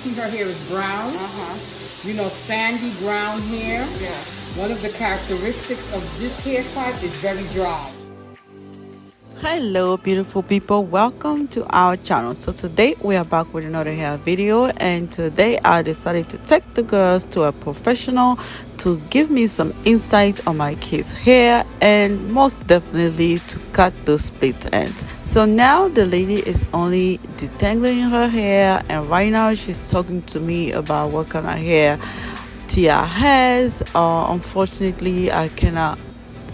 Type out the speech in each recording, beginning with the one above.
see her hair is brown. You know, sandy brown hair. Yeah. One of the characteristics of this hair type is very dry. Hello beautiful people, welcome to our channel. So today we are back with another hair video, and today I decided to take the girls to a professional to give me some insight on my kids hair, and most definitely to cut those split ends. So now the lady is only detangling her hair, and right now she's talking to me about what kind of hair Tia has. Unfortunately I cannot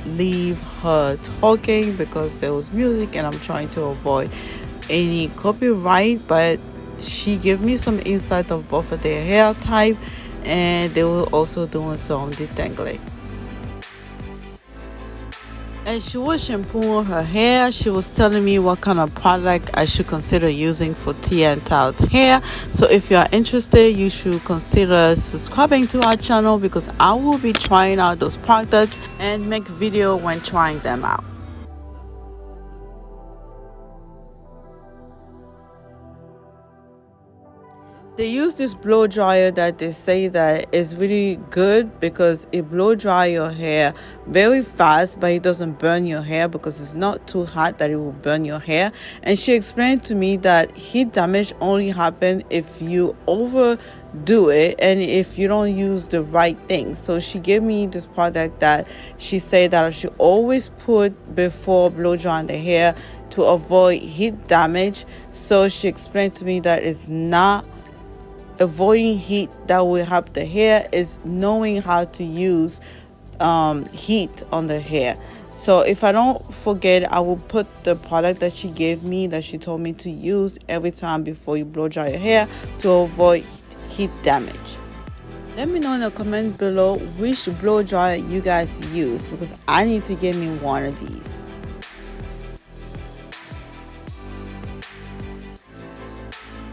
leave her talking because there was music and I'm trying to avoid any copyright, but she gave me some insight of both of their hair type, and they were also doing some detangling. And she was shampooing her hair. She was telling me what kind of product I should consider using for Tia and Tao's hair. So if you are interested, you should consider subscribing to our channel, because I will be trying out those products and make video when trying them out. They use this blow dryer that they say that is really good because it blow dry your hair very fast, but it doesn't burn your hair because it's not too hot that it will burn your hair. And she explained to me that heat damage only happens if you overdo it and if you don't use the right thing. So she gave me this product that she said that I should always put before blow drying the hair to avoid heat damage. So she explained to me that it's not avoiding heat that will help the hair, is knowing how to use heat on the hair. So if I don't forget, I will put the product that she gave me, that she told me to use every time before you blow dry your hair to avoid heat damage. Let me know in the comment below which blow dryer you guys use, because I need to get me one of these.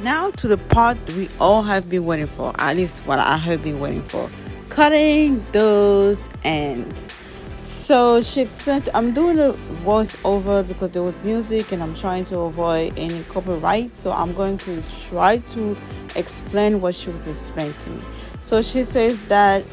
Now to the part we all have been waiting for, at least what I have been waiting for, cutting those ends. So she explained, I'm doing a voiceover because there was music and I'm trying to avoid any copyright, so I'm going to try to explain what she was explaining to me. So she says that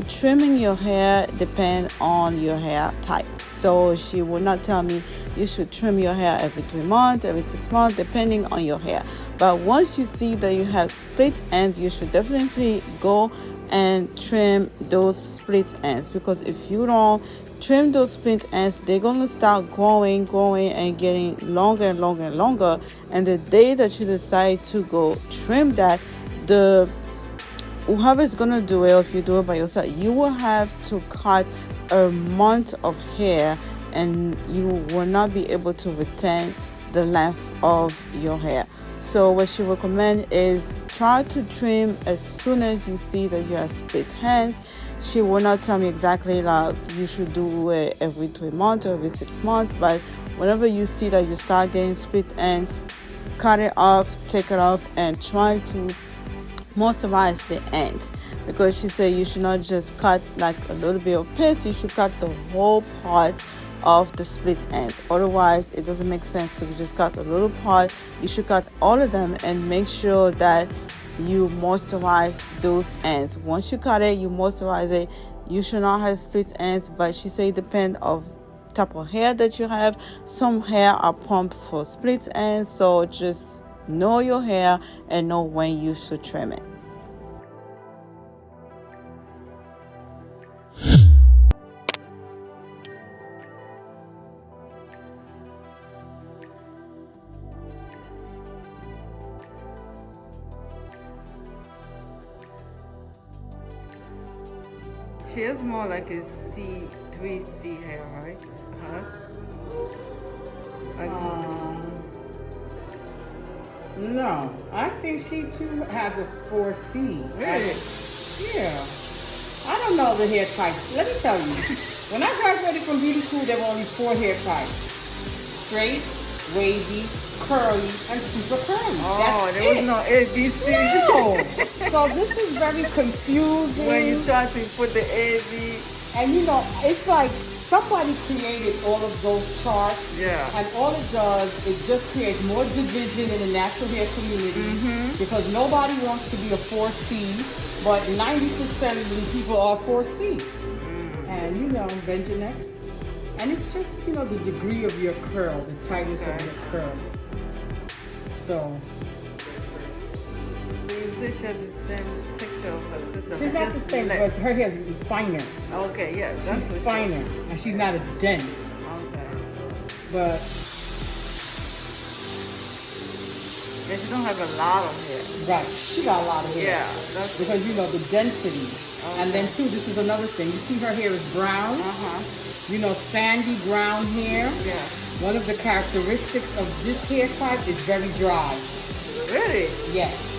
trimming your hair depends on your hair type. So she will not tell me you should trim your hair every 3 months, every 6 months, depending on your hair. But once you see that you have split ends, you should definitely go and trim those split ends, because if you don't trim those split ends, they're going to start growing and getting longer and longer and longer. And the day that you decide to go trim that, whoever is going to do it, or if you do it by yourself, you will have to cut a month of hair, and you will not be able to retain the length of your hair. So what she recommends is try to trim as soon as you see that you have split ends. She will not tell me exactly like you should do it every 3 months or every 6 months, but whenever you see that you start getting split ends, cut it off, take it off, and try to moisturize the ends. Because she said you should not just cut like a little bit of piece, you should cut the whole part of the split ends. Otherwise it doesn't make sense to just cut a little part. You should cut all of them and make sure that you moisturize those ends. Once you cut it, you moisturize it. You should not have split ends, but she said depend of type of hair that you have. Some hair are pumped for split ends, so just know your hair and know when you should trim it. She has more like a C3C hair, right? No, I think she too has a 4C. Really? Yeah. I don't know the hair types. Let me tell you. When I graduated from beauty school, there were only 4 hair types: straight, wavy, curly, and super curly. Oh, there was no ABC. No. So this is very confusing. When you try to put the A, B. And you know, it's like somebody created all of those charts. Yeah. And all it does is just create more division in the natural hair community because nobody wants to be a 4C, but 90% of the people are 4C. And you know, bend your neck. And it's just, you know, the degree of your curl, the tightness of your curl. So you say she has the same texture of her sister. she's not the same, but her hair is finer. Okay, yeah, that's She's what finer, and she's not as dense. Okay. But Yeah, she don't have a lot of hair. right, she got a lot of hair. Yeah, that's Because you know the density. And then too, this is another thing. You see her hair is brown. You know, sandy brown hair. Yeah. One of the characteristics of this hair type is very dry. Really? Yes.